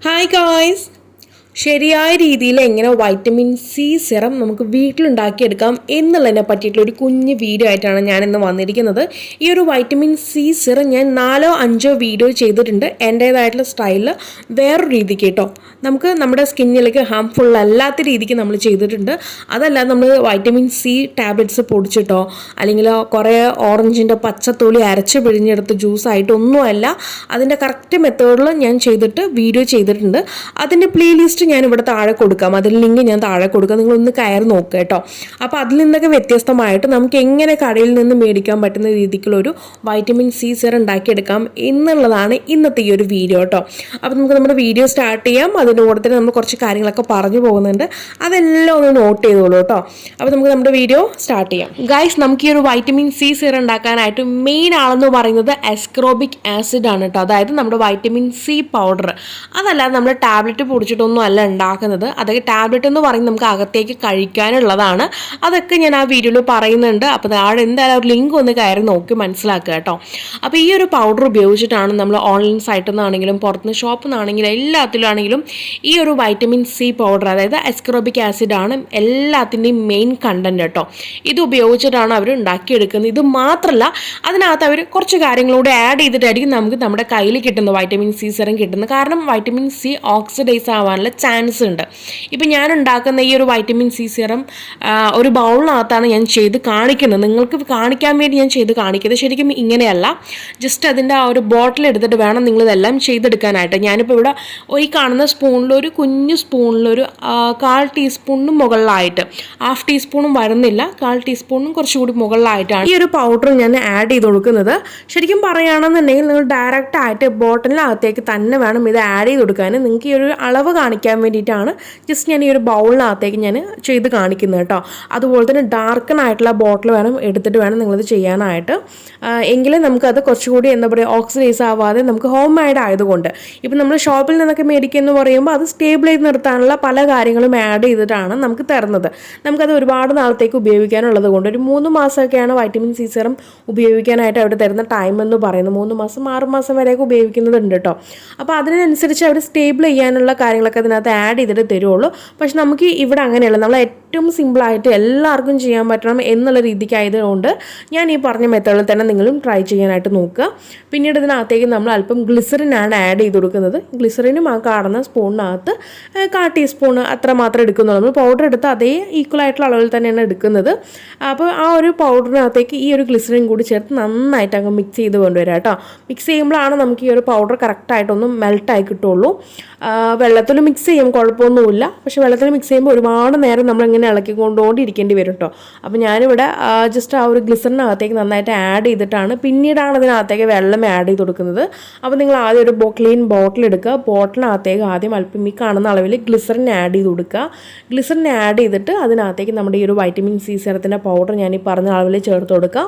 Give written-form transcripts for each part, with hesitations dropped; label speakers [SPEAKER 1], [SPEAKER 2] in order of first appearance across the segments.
[SPEAKER 1] Hi guys! ശരിയായ രീതിയിൽ എങ്ങനെ വൈറ്റമിൻ സി സിറം നമുക്ക് വീട്ടിലുണ്ടാക്കിയെടുക്കാം എന്നുള്ളതിനെ പറ്റിയിട്ടുള്ള ഒരു കുഞ്ഞു വീഡിയോ ആയിട്ടാണ് ഞാൻ ഇന്ന് വന്നിരിക്കുന്നത്. ഈ ഒരു വൈറ്റമിൻ സി സിറം ഞാൻ 4-5 വീഡിയോ ചെയ്തിട്ടുണ്ട് എൻ്റേതായിട്ടുള്ള സ്റ്റൈലിൽ വേറൊരു രീതിക്ക് കേട്ടോ. നമുക്ക് നമ്മുടെ സ്കിന്നിലേക്ക് ഹാംഫുൾ അല്ലാത്ത രീതിക്ക് നമ്മൾ ചെയ്തിട്ടുണ്ട്. അതല്ലാതെ നമ്മൾ വൈറ്റമിൻ സി ടാബ്ലറ്റ്സ് പൊടിച്ചിട്ടോ അല്ലെങ്കിൽ കുറേ ഓറഞ്ചിൻ്റെ പച്ചത്തോലി അരച്ച് പിഴിഞ്ഞെടുത്ത് ജ്യൂസായിട്ടൊന്നുമല്ല. അതിൻ്റെ കറക്റ്റ് മെത്തേഡിൽ ഞാൻ ചെയ്തിട്ട് വീഡിയോ ചെയ്തിട്ടുണ്ട്. അതിൻ്റെ പ്ലേലിസ്റ്റ് ഞാൻ ഇവിടെ താഴെ കൊടുക്കാം, അതിൻ്റെ ലിങ്ക് ഞാൻ താഴെ കൊടുക്കാം, നിങ്ങളൊന്ന് കയറി നോക്കുക കേട്ടോ. അപ്പോൾ അതിൽ നിന്നൊക്കെ വ്യത്യസ്തമായിട്ട് നമുക്ക് എങ്ങനെ കടയിൽ നിന്ന് മേടിക്കാൻ പറ്റുന്ന രീതിക്കുള്ളൊരു വൈറ്റമിൻ സി സിറം ഉണ്ടാക്കിയെടുക്കാം എന്നുള്ളതാണ് ഇന്നത്തെ ഈ ഒരു വീഡിയോ കേട്ടോ. അപ്പോൾ നമുക്ക് നമ്മുടെ വീഡിയോ സ്റ്റാർട്ട് ചെയ്യാം. അതിൻ്റെ കൂടെ തന്നെ നമ്മൾ കുറച്ച് കാര്യങ്ങളൊക്കെ പറഞ്ഞു പോകുന്നുണ്ട്, അതെല്ലാം ഒന്ന് നോട്ട് ചെയ്തോളൂ കേട്ടോ. അപ്പോൾ നമുക്ക് നമ്മുടെ വീഡിയോ സ്റ്റാർട്ട് ചെയ്യാം. ഗൈസ്, നമുക്ക് ഈ ഒരു വൈറ്റമിൻ സി സിറം ഉണ്ടാക്കാനായിട്ട് മെയിൻ ആളെന്ന് പറയുന്നത് അസ്കോർബിക് ആസിഡ് ആണ് കേട്ടോ. അതായത് നമ്മുടെ വൈറ്റമിൻ സി പൗഡർ. അതല്ലാതെ നമ്മൾ ടാബ്ലറ്റ് പൊടിച്ചിട്ടൊന്നും അല്ല ഉണ്ടാക്കുന്നത്. അതൊക്കെ ടാബ്ലറ്റ് എന്ന് പറയുന്നത് നമുക്ക് അകത്തേക്ക് കഴിക്കാനുള്ളതാണ്. അതൊക്കെ ഞാൻ ആ വീഡിയോയിൽ പറയുന്നുണ്ട്. അപ്പോൾ അവിടെ എന്തായാലും ഒരു ലിങ്ക് ഒന്ന് കയറി നോക്കി മനസ്സിലാക്കുക കേട്ടോ. അപ്പോൾ ഈ ഒരു പൗഡർ ഉപയോഗിച്ചിട്ടാണ് നമ്മൾ ഓൺലൈൻ സൈറ്റിൽ നിന്നാണെങ്കിലും പുറത്തുനിന്ന് ഷോപ്പിൽ നിന്നാണെങ്കിലും എല്ലാത്തിലാണെങ്കിലും ഈ ഒരു വൈറ്റമിൻ സി പൗഡർ, അതായത് അസ്കോർബിക് ആസിഡ് ആണ് എല്ലാത്തിൻ്റെയും മെയിൻ കണ്ടന്റ് കേട്ടോ. ഇത് ഉപയോഗിച്ചിട്ടാണ് അവർ ഉണ്ടാക്കിയെടുക്കുന്നത്. ഇത് മാത്രമല്ല, അതിനകത്ത് അവർ കുറച്ച് കാര്യങ്ങളൂടെ ആഡ് ചെയ്തിട്ടായിരിക്കും നമുക്ക് നമ്മുടെ കയ്യിൽ കിട്ടുന്ന വൈറ്റമിൻ സി സിറം കിട്ടുന്നത്. കാരണം വൈറ്റമിൻ സി ഓക്സിഡൈസ് ആവാനുള്ള ചാൻസ് ഉണ്ട്. ഇപ്പം ഞാൻ ഉണ്ടാക്കുന്ന ഈ ഒരു വൈറ്റമിൻ സി സിറം ഒരു ബൗളിനകത്താണ് ഞാൻ ചെയ്ത് കാണിക്കുന്നത്. നിങ്ങൾക്ക് കാണിക്കാൻ വേണ്ടി ഞാൻ ചെയ്ത് കാണിക്കുന്നത് ശരിക്കും ഇങ്ങനെയല്ല. ജസ്റ്റ് അതിൻ്റെ ആ ഒരു ബോട്ടിൽ എടുത്തിട്ട് വേണം നിങ്ങളിതെല്ലാം ചെയ്തെടുക്കാനായിട്ട്. ഞാനിപ്പോൾ ഇവിടെ ഈ കാണുന്ന സ്പൂണിൽ ഒരു കുഞ്ഞു സ്പൂണിലൊരു 1/4 ടീസ്പൂണിന് മുകളിലായിട്ട്, 1/2 ടീസ്പൂണും വരുന്നില്ല, 1/4 ടീസ്പൂണും കുറച്ചുകൂടി മുകളിലായിട്ടാണ് ഈ ഒരു പൗഡർ ഞാൻ ആഡ് ചെയ്ത് കൊടുക്കുന്നത്. ശരിക്കും പറയുകയാണെന്നുണ്ടെങ്കിൽ നിങ്ങൾ ഡയറക്റ്റ് ആയിട്ട് ബോട്ടിലിനകത്തേക്ക് തന്നെ വേണം ഇത് ആഡ് ചെയ്ത് കൊടുക്കാൻ. നിങ്ങൾക്ക് ഈ ഒരു അളവ് കാണിക്കാൻ വേണ്ടിയിട്ടാണ് ജസ്റ്റ് ഞാൻ ഈ ഒരു ബൗളിനകത്തേക്ക് ഞാൻ ചെയ്ത് കാണിക്കുന്നത് കേട്ടോ. അതുപോലെ തന്നെ ഡാർക്കൺ ആയിട്ടുള്ള ബോട്ടിൽ എടുത്തിട്ട് വേണം നിങ്ങളിത് ചെയ്യാനായിട്ട്. എങ്കിലും നമുക്കത് കുറച്ചുകൂടി എന്താ പറയുക, ഓക്സിഡൈസ് ആവാതെ നമുക്ക് ഹോം മെയ്ഡ് ആയതുകൊണ്ട്. ഇപ്പം നമ്മൾ ഷോപ്പിൽ നിന്നൊക്കെ മേടിക്കുമെന്ന് പറയുമ്പോൾ അത് സ്റ്റേബിൾ ചെയ്ത് നിർത്താനുള്ള പല കാര്യങ്ങളും ആഡ് ചെയ്തിട്ടാണ് നമുക്ക് തരുന്നത്. നമുക്കത് ഒരുപാട് നാളത്തേക്ക് ഉപയോഗിക്കാനുള്ളത് കൊണ്ട് ഒരു 3 മാസമൊക്കെയാണ് വൈറ്റമിൻ സി സിറം ഉപയോഗിക്കാനായിട്ട് അവർ തരുന്ന ടൈം എന്ന് പറയുന്നത്. 3 മാസം 6 മാസം വരെയൊക്കെ ഉപയോഗിക്കുന്നുണ്ട് കേട്ടോ. അപ്പോൾ അതിനനുസരിച്ച് അവർ സ്റ്റേബിൾ ചെയ്യാനുള്ള കാര്യങ്ങളൊക്കെ അതിനകത്ത് ആഡ് ചെയ്തിട്ട് തരുള്ളൂ. പക്ഷെ നമുക്ക് ഇവിടെ അങ്ങനെയല്ല. നമ്മൾ ഏറ്റവും സിമ്പിളായിട്ട് എല്ലാവർക്കും ചെയ്യാൻ പറ്റണം എന്നുള്ള രീതിക്കായതുകൊണ്ട് ഞാൻ ഈ പറഞ്ഞ മെത്തേഡിൽ തന്നെ നിങ്ങളും ട്രൈ ചെയ്യാനായിട്ട് നോക്കുക. പിന്നീട് ഇതിനകത്തേക്ക് നമ്മൾ അല്പം ഗ്ലിസറിനാണ് ആഡ് ചെയ്ത് കൊടുക്കുന്നത്. ഗ്ലിസറിനും ആ കാണുന്ന സ്പൂണിനകത്ത് 1/4 ടീസ്പൂൺ അത്ര മാത്രമേ എടുക്കുന്നുള്ളൂ. നമ്മൾ പൗഡർ എടുത്ത് അതേ ഈക്വൽ ആയിട്ടുള്ള അളവിൽ തന്നെയാണ് എടുക്കുന്നത്. അപ്പോൾ ആ ഒരു പൗഡറിനകത്തേക്ക് ഈ ഒരു ഗ്ലിസറിൻ കൂടി ചേർത്ത് നന്നായിട്ട് അങ്ങ് മിക്സ് ചെയ്ത് കൊണ്ടുവരാം കേട്ടോ. മിക്സ് ചെയ്യുമ്പോഴാണ് നമുക്ക് ഈ ഒരു പൗഡർ കറക്റ്റായിട്ടൊന്ന് മെൽട്ടായി കിട്ടുള്ളൂ. വെള്ളത്തിൽ മിക്സ് ചെയ്യും, കുഴപ്പമൊന്നുമില്ല. പക്ഷേ വെള്ളത്തിൽ മിക്സ് ചെയ്യുമ്പോൾ ഒരുപാട് നേരം നമ്മളിങ്ങനെ ഇളക്കിക്കൊണ്ടോണ്ടിരിക്കേണ്ടി വരും കേട്ടോ. അപ്പോൾ ഞാനിവിടെ ജസ്റ്റ് ആ ഒരു ഗ്ലിസറിനകത്തേക്ക് നന്നായിട്ട് ആഡ് ചെയ്തിട്ടാണ് പിന്നീടാണ് അതിനകത്തേക്ക് വെള്ളം ആഡ് ചെയ്ത് കൊടുക്കുന്നത്. അപ്പോൾ നിങ്ങൾ ആദ്യം ഒരു ക്ലീൻ ബോട്ടിൽ എടുക്കുക. ബോട്ടിലിനകത്തേക്ക് ആദ്യം അല്പം ഈ കാണുന്ന അളവിൽ ഗ്ലിസറിൻ ആഡ് ചെയ്ത് കൊടുക്കുക. ഗ്ലിസറിൻ ആഡ് ചെയ്തിട്ട് അതിനകത്തേക്ക് നമ്മുടെ ഈ ഒരു വൈറ്റമിൻ സി സിറത്തിൻ്റെ പൗഡർ ഞാൻ ഈ പറഞ്ഞ അളവിൽ ചേർത്ത് കൊടുക്കുക.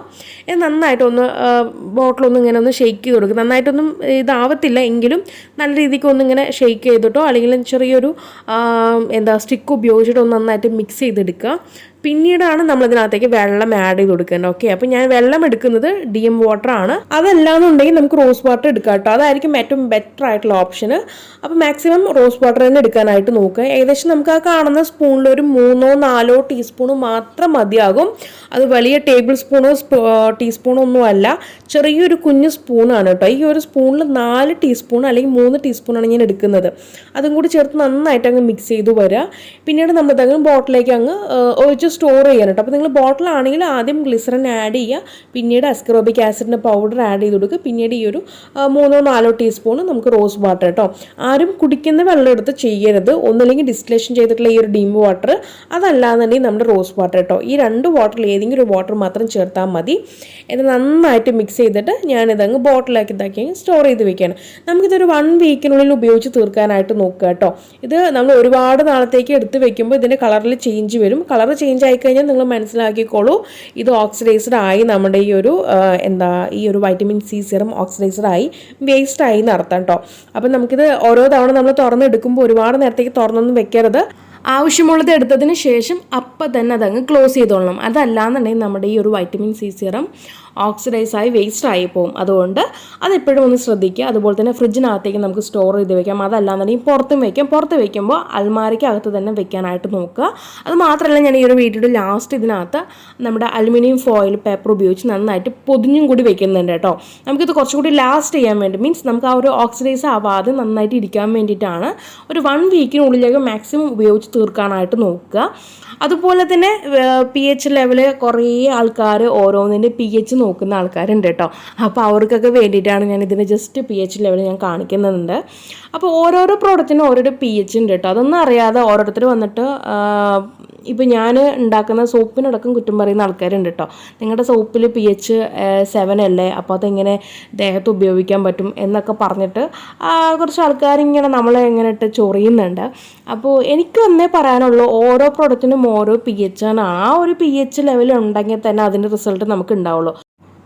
[SPEAKER 1] നന്നായിട്ടൊന്ന് ബോട്ടിലൊന്നും ഇങ്ങനെ ഒന്ന് ഷെയ്ക്ക് ചെയ്ത് കൊടുക്കുക. നന്നായിട്ടൊന്നും ഇതാവത്തില്ല എങ്കിലും നല്ല രീതിക്ക് ഒന്നിങ്ങനെ ഷെയ്ക്ക് ചെയ്തിട്ടോ അല്ലെങ്കിൽ ചെറിയൊരു സ്റ്റിക്ക് ഉപയോഗിച്ചിട്ടോ നന്നായിട്ട് മിക്സ് ചെയ്തെടുക്കുക. പിന്നീടാണ് നമ്മളിതിനകത്തേക്ക് വെള്ളം ആഡ് ചെയ്ത് കൊടുക്കേണ്ടത്. ഓക്കെ, അപ്പോൾ ഞാൻ വെള്ളം എടുക്കുന്നത് DM വാട്ടർ ആണ്. അതല്ലാന്നുണ്ടെങ്കിൽ നമുക്ക് റോസ് വാട്ടർ എടുക്കാം കേട്ടോ. അതായിരിക്കും ഏറ്റവും ബെറ്റർ ആയിട്ടുള്ള ഓപ്ഷന്. അപ്പോൾ മാക്സിമം റോസ് വാട്ടർ തന്നെ എടുക്കാനായിട്ട് നോക്കുക. ഏകദേശം നമുക്ക് ആ കാണുന്ന സ്പൂണിൽ ഒരു 3-4 ടീസ്പൂൺ മാത്രം മതിയാകും. അത് വലിയ ടേബിൾ സ്പൂണോ ടീസ്പൂണോ ഒന്നും അല്ല, ചെറിയൊരു കുഞ്ഞു സ്പൂണാണ് കേട്ടോ. ഈ ഒരു സ്പൂണിൽ 4 ടീസ്പൂൺ അല്ലെങ്കിൽ 3 ടീസ്പൂണാണ് ഞാൻ എടുക്കുന്നത്. അതും കൂടി ചേർത്ത് നന്നായിട്ട് അങ്ങ് മിക്സ് ചെയ്ത് വരിക. പിന്നീട് നമ്മളതങ്ങ് ബോട്ടിലേക്ക് അങ്ങ് ഒഴിച്ച് സ്റ്റോർ ചെയ്യാൻ കേട്ടോ. അപ്പോൾ നിങ്ങൾ ബോട്ടിലാണെങ്കിൽ ആദ്യം ഗ്ലിസറിൻ ആഡ് ചെയ്യുക, പിന്നീട് അസ്കോർബിക് ആസിഡിൻ്റെ പൗഡർ ആഡ് ചെയ്ത് കൊടുക്കുക, പിന്നീട് ഈ ഒരു 3-4 ടീസ്പൂൺ നമുക്ക് റോസ് വാട്ടർ കേട്ടോ. ആരും കുടിക്കുന്ന വെള്ളം എടുത്ത് ചെയ്യരുത്. ഒന്നില്ലെങ്കിൽ ഡിസ്റ്റിലേഷൻ ചെയ്തിട്ടുള്ള ഈ ഒരു ഡീം വാട്ടർ, അതല്ലാന്നുണ്ടെങ്കിൽ നമ്മുടെ റോസ് വാട്ടർ കേട്ടോ. ഈ 2 വാട്ടറിൽ ഏതെങ്കിലും ഒരു വാട്ടർ മാത്രം ചേർത്താൽ മതി. ഇത് നന്നായിട്ട് മിക്സ് ചെയ്തിട്ട് ഞാനിതങ്ങ് ബോട്ടിലാക്കി ഇതാക്കി സ്റ്റോർ ചെയ്ത് വെക്കുകയാണ്. നമുക്കിതൊരു 1 വീക്കിനുള്ളിൽ ഉപയോഗിച്ച് തീർക്കാനായിട്ട് നോക്കുക കേട്ടോ. ഇത് നമ്മൾ ഒരുപാട് നാളത്തേക്ക് എടുത്ത് വെക്കുമ്പോൾ ഇതിൻ്റെ കളറിൽ ചേഞ്ച് വരും. കളർ ചേഞ്ച് ആയിക്കഴിഞ്ഞാൽ നിങ്ങൾ മനസ്സിലാക്കിക്കോളൂ, ഇത് ഓക്സിഡൈസ്ഡ് ആയി, നമ്മുടെ ഈ ഒരു വൈറ്റമിൻ സി സിറം ഓക്സിഡൈസ്ഡ് ആയി, വേസ്റ്റ് ആയി എന്നർത്ഥം കേട്ടോ. അപ്പം നമുക്കിത് ഓരോ തവണ നമ്മൾ തുറന്നെടുക്കുമ്പോൾ ഒരുപാട് നേരത്തേക്ക് തുറന്നൊന്നും വെക്കരുത്. ആവശ്യമുള്ളത് എടുത്തതിന് ശേഷം അപ്പം തന്നെ അതങ്ങ് ക്ലോസ് ചെയ്തോളണം. അതല്ലാന്നുണ്ടെങ്കിൽ നമ്മുടെ ഈ ഒരു വൈറ്റമിൻ സി സിറം ഓക്സിഡൈസ് ആയി വേസ്റ്റ് ആയി പോകും. അതുകൊണ്ട് അതെപ്പോഴും ഒന്ന് ശ്രദ്ധിക്കുക. അതുപോലെ തന്നെ ഫ്രിഡ്ജിനകത്തേക്ക് നമുക്ക് സ്റ്റോർ ചെയ്ത് വെക്കാം. അതല്ലാന്നുണ്ടെങ്കിൽ പുറത്തും വെക്കാം. പുറത്ത് വെക്കുമ്പോൾ അൽമാരിക്കകത്ത് തന്നെ വെക്കാനായിട്ട് നോക്കുക. അത് മാത്രമല്ല, ഞാൻ ഈ ഒരു വീഡിയോയുടെ ലാസ്റ്റ് ഇതിനകത്ത് നമ്മുടെ അലുമിനിയം ഫോയിൽ പേപ്പർ ഉപയോഗിച്ച് നന്നായിട്ട് പൊതിഞ്ഞും കൂടി വെക്കുന്നുണ്ട് കേട്ടോ. നമുക്കിത് കുറച്ചുകൂടി ലാസ്റ്റ് ചെയ്യാൻ വേണ്ടി, മീൻസ് നമുക്ക് ആ ഒരു ഓക്സിഡൈസ് ആവാതെ നന്നായിട്ട് ഇരിക്കാൻ വേണ്ടിയിട്ടാണ്. ഒരു 1 വീക്കിനുള്ളിലേക്ക് മാക്സിമം ഉപയോഗിച്ച് തീർക്കാനായിട്ട് നോക്കുക. അതുപോലെ തന്നെ pH ലെവൽ കുറേ ആൾക്കാർ ഓരോന്നിൻ്റെ pH നോക്കുന്ന ആൾക്കാരുണ്ട് കേട്ടോ. അപ്പോൾ അവർക്കൊക്കെ വേണ്ടിയിട്ടാണ് ഞാൻ ഇതിൻ്റെ ജസ്റ്റ് pH ലെവൽ ഞാൻ കാണിക്കുന്നുണ്ട്. അപ്പോൾ ഓരോരോ പ്രോഡക്റ്റിനും ഓരോരോ pH ഉണ്ട് കേട്ടോ. അതൊന്നും അറിയാതെ ഓരോരുത്തർ വന്നിട്ട് ഇപ്പോൾ ഞാൻ ഉണ്ടാക്കുന്ന സോപ്പിനടക്കം കുറ്റം പറയുന്ന ആൾക്കാരുണ്ട് കേട്ടോ. നിങ്ങളുടെ സോപ്പിൽ pH 7 അല്ലേ, അപ്പോൾ അതെങ്ങനെ ദേഹത്ത് ഉപയോഗിക്കാൻ പറ്റും എന്നൊക്കെ പറഞ്ഞിട്ട് കുറച്ച് ആൾക്കാരിങ്ങനെ നമ്മളെ ഇങ്ങനെ ഇട്ട് ചൊറിയുന്നുണ്ട്. അപ്പോൾ എനിക്ക് ഒന്നേ പറയാനുള്ളൂ, ഓരോ പ്രോഡക്റ്റിനും ഓരോ pH ആണ്. ആ ഒരു pH ലെവൽ ഉണ്ടെങ്കിൽ തന്നെ അതിൻ്റെ റിസൾട്ട് നമുക്ക് ഉണ്ടാവുള്ളൂ.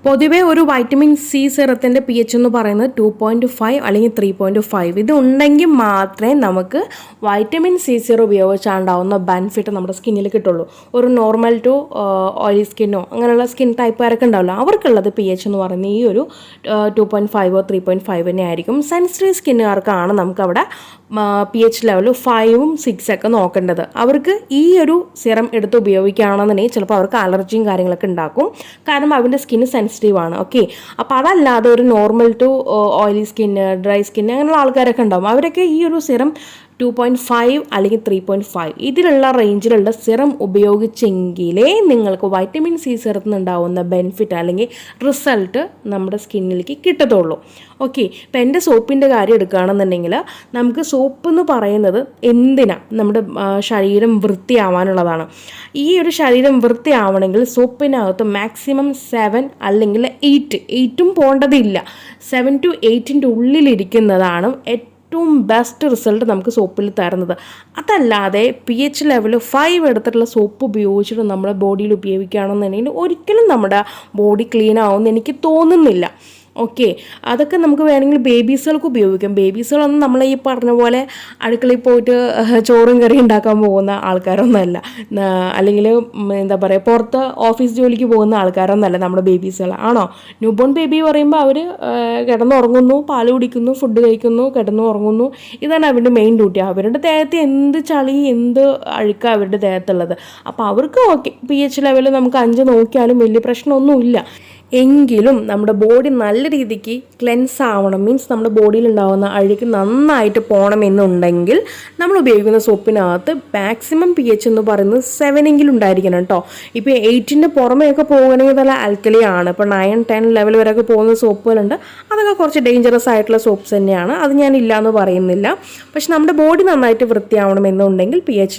[SPEAKER 1] പൊതുവേ ഒരു വൈറ്റമിൻ സി സിറത്തിൻ്റെ pH എന്ന് പറയുന്നത് 2.5 അല്ലെങ്കിൽ 3.5 ഇത് ഉണ്ടെങ്കിൽ മാത്രമേ നമുക്ക് വൈറ്റമിൻ സി സിറം ഉപയോഗിച്ചാണ്ടാവുന്ന ബെനിഫിറ്റ് നമ്മുടെ സ്കിന്നിൽ കിട്ടുള്ളൂ. ഒരു നോർമൽ ടു ഓയിലി സ്കിന്നോ അങ്ങനെയുള്ള സ്കിൻ ടൈപ്പുകാരൊക്കെ ഉണ്ടാവില്ല, അവർക്കുള്ളത് pH എന്ന് പറയുന്നത് ഈ ഒരു 2.5 3.5 തന്നെ ആയിരിക്കും. സെൻസിറ്റീവ് സ്കിന്നുകാർക്കാണ് നമുക്കവിടെ pH ലെവൽ 5ഉം 6 ഒക്കെ നോക്കേണ്ടത്. അവർക്ക് ഈ ഒരു സിറം എടുത്ത് ഉപയോഗിക്കുകയാണെന്നുണ്ടെങ്കിൽ ചിലപ്പോൾ അവർക്ക് അലർജിയും കാര്യങ്ങളൊക്കെ ഉണ്ടാക്കും. കാരണം അവരുടെ സ്കിന്ന് സെൻസിറ്റീവ് ആണ്. ഓക്കെ, അപ്പോൾ അതല്ലാതെ ഒരു normal to oily skin, dry skin അങ്ങനെയുള്ള ആൾക്കാരൊക്കെ ഉണ്ടാവും. അവരൊക്കെ ഈ ഒരു സിറം 2.5 അല്ലെങ്കിൽ 3.5 ഇതിലുള്ള റേഞ്ചിലുള്ള സിറം ഉപയോഗിച്ചെങ്കിലേ നിങ്ങൾക്ക് വൈറ്റമിൻ സി സിറത്തിൽ നിന്നുണ്ടാവുന്ന ബെനിഫിറ്റ് അല്ലെങ്കിൽ റിസൾട്ട് നമ്മുടെ സ്കിന്നിലേക്ക് കിട്ടത്തുള്ളൂ. ഓക്കെ, ഇപ്പം എൻ്റെ സോപ്പിൻ്റെ കാര്യം എടുക്കുകയാണെന്നുണ്ടെങ്കിൽ നമുക്ക് സോപ്പ് എന്ന് പറയുന്നത് എന്തിനാ? നമ്മുടെ ശരീരം വൃത്തിയാവാനുള്ളതാണ്. ഈ ഒരു ശരീരം വൃത്തിയാവണമെങ്കിൽ സോപ്പിനകത്ത് മാക്സിമം 7 അല്ലെങ്കിൽ 8ഉം പോകേണ്ടതില്ല, 7 to 8ൻ്റെ ഉള്ളിലിരിക്കുന്നതാണ് ഏറ്റവും ബെസ്റ്റ് റിസൾട്ട് നമുക്ക് സോപ്പിൽ തരുന്നത്. അതല്ലാതെ pH ലെവൽ 5 എടുത്തിട്ടുള്ള സോപ്പ് ഉപയോഗിച്ചിട്ട് നമ്മുടെ ബോഡിയിൽ ഉപയോഗിക്കുകയാണെന്നുണ്ടെങ്കിൽ ഒരിക്കലും നമ്മുടെ ബോഡി ക്ലീൻ ആവുമെന്ന് എനിക്ക് തോന്നുന്നില്ല. ഓക്കെ, അതൊക്കെ നമുക്ക് വേണമെങ്കിൽ ബേബീസുകൾക്ക് ഉപയോഗിക്കാം. ബേബീസുകളൊന്നും നമ്മൾ ഈ പറഞ്ഞ പോലെ അടുക്കളയിൽ പോയിട്ട് ചോറും കറി ഉണ്ടാക്കാൻ പോകുന്ന ആൾക്കാരൊന്നുമല്ല, അല്ലെങ്കിൽ എന്താ പറയുക പുറത്ത് ഓഫീസ് ജോലിക്ക് പോകുന്ന ആൾക്കാരൊന്നുമല്ല നമ്മുടെ ബേബീസുകൾ. ആണോ? ന്യൂബോൺ ബേബി പറയുമ്പോൾ അവർ കിടന്നുറങ്ങുന്നു, പാല് കുടിക്കുന്നു, ഫുഡ് കഴിക്കുന്നു, കിടന്നു ഉറങ്ങുന്നു. ഇതാണ് അവരുടെ മെയിൻ ഡ്യൂട്ടി. അവരുടെ ദേഹത്ത് എന്ത് ചളി എന്ത് അഴുക്കാണ് അവരുടെ ദേഹത്തുള്ളത്. അപ്പോൾ അവർക്ക് ഓക്കെ pH ലെവൽ നമുക്ക് 5 നോക്കിയാലും വലിയ പ്രശ്നമൊന്നുമില്ല. എങ്കിലും നമ്മുടെ ബോഡി നല്ല രീതിക്ക് ക്ലെൻസ് ആവണം, മീൻസ് നമ്മുടെ ബോഡിയിൽ ഉണ്ടാകുന്ന അഴുക്ക് നന്നായിട്ട് പോകണമെന്നുണ്ടെങ്കിൽ നമ്മൾ ഉപയോഗിക്കുന്ന സോപ്പിനകത്ത് മാക്സിമം pH എന്ന് പറയുന്നത് 7 ഉണ്ടായിരിക്കണം കേട്ടോ. ഇപ്പോൾ 8ൻ്റെ പുറമെയൊക്കെ പോകുകയാണെങ്കിൽ നല്ല ആൽക്കലിയാണ്. ഇപ്പോൾ 9, 10 ലെവൽ വരെയൊക്കെ പോകുന്ന സോപ്പുകളുണ്ട്. അതൊക്കെ കുറച്ച് ഡേഞ്ചറസ് ആയിട്ടുള്ള സോപ്സ് തന്നെയാണ്, അത് ഞാൻ ഇല്ലയെന്ന് പറയുന്നില്ല. പക്ഷെ നമ്മുടെ ബോഡി നന്നായിട്ട് വൃത്തിയാവണമെന്നുണ്ടെങ്കിൽ pH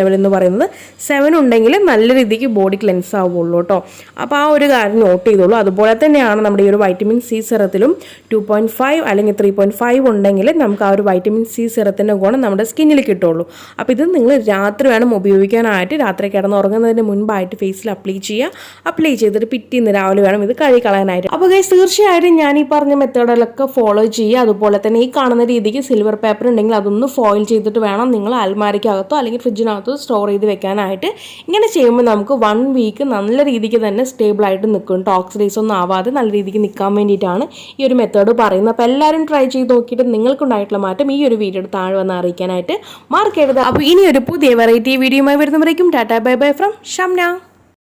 [SPEAKER 1] ലെവൽ എന്ന് പറയുന്നത് 7 ഉണ്ടെങ്കിൽ നല്ല രീതിക്ക് ബോഡി ക്ലെൻസ് ആവുള്ളൂ കേട്ടോ. അപ്പോൾ ആ ഒരു കാര്യം നോട്ട് ചെയ്തോളൂ. അതുപോലെ തന്നെയാണ് നമ്മുടെ ഈ ഒരു വൈറ്റമിൻ സി സിറത്തിലും 2.5 അല്ലെങ്കിൽ 3.5 ഉണ്ടെങ്കിൽ നമുക്ക് ആ ഒരു വൈറ്റമിൻ സി സിറത്തിൻ്റെ ഗുണം നമ്മുടെ സ്കിന്നിൽ കിട്ടുള്ളൂ. അപ്പോൾ ഇത് നിങ്ങൾ രാത്രി വേണം ഉപയോഗിക്കാനായിട്ട്. രാത്രി കിടന്നുറങ്ങുന്നതിന് മുൻപായിട്ട് ഫേസിൽ അപ്ലൈ ചെയ്യുക. അപ്ലൈ ചെയ്തിട്ട് പിറ്റേന്ന് രാവിലെ വേണം ഇത് കഴുകിക്കളയാനായിട്ട്. അപ്പോൾ ഗൈസ്, തീർച്ചയായിട്ടും ഞാൻ ഈ പറഞ്ഞ മെത്തേഡിലൊക്കെ ഫോളോ ചെയ്യുക. അതുപോലെ തന്നെ ഈ കാണുന്ന രീതിക്ക് സിൽവർ പേപ്പർ ഉണ്ടെങ്കിൽ അതൊന്ന് ഫോയിൽ ചെയ്തിട്ട് വേണം നിങ്ങൾ അൽമാരിക്കകത്തോ അല്ലെങ്കിൽ ഫ്രിഡ്ജിനകത്തോ സ്റ്റോർ ചെയ്ത് വെക്കാനായിട്ട്. ഇങ്ങനെ ചെയ്യുമ്പോൾ നമുക്ക് 1 വീക്ക് നല്ല രീതിക്ക് തന്നെ സ്റ്റേബിളായിട്ട് നിൽക്കും. ഓക്സിഡൈസ് ഒന്നും ആവാതെ നല്ല രീതിക്ക് നിൽക്കാൻ വേണ്ടിയിട്ടാണ് ഈ ഒരു മെത്തേഡ് പറയുന്നത്. അപ്പോൾ എല്ലാവരും ട്രൈ ചെയ്ത് നോക്കിയിട്ട് നിങ്ങൾക്കുണ്ടായിട്ടുള്ള മാറ്റം ഈ ഒരു വീഡിയോയുടെ താഴെ വന്ന് അറിയിക്കാനായിട്ട് മറക്കരുത്. അപ്പോൾ ഇനി ഒരു പുതിയ വെറൈറ്റി വീഡിയോയുമായി വരുന്നവരേക്കും tata bye bye from Shamna.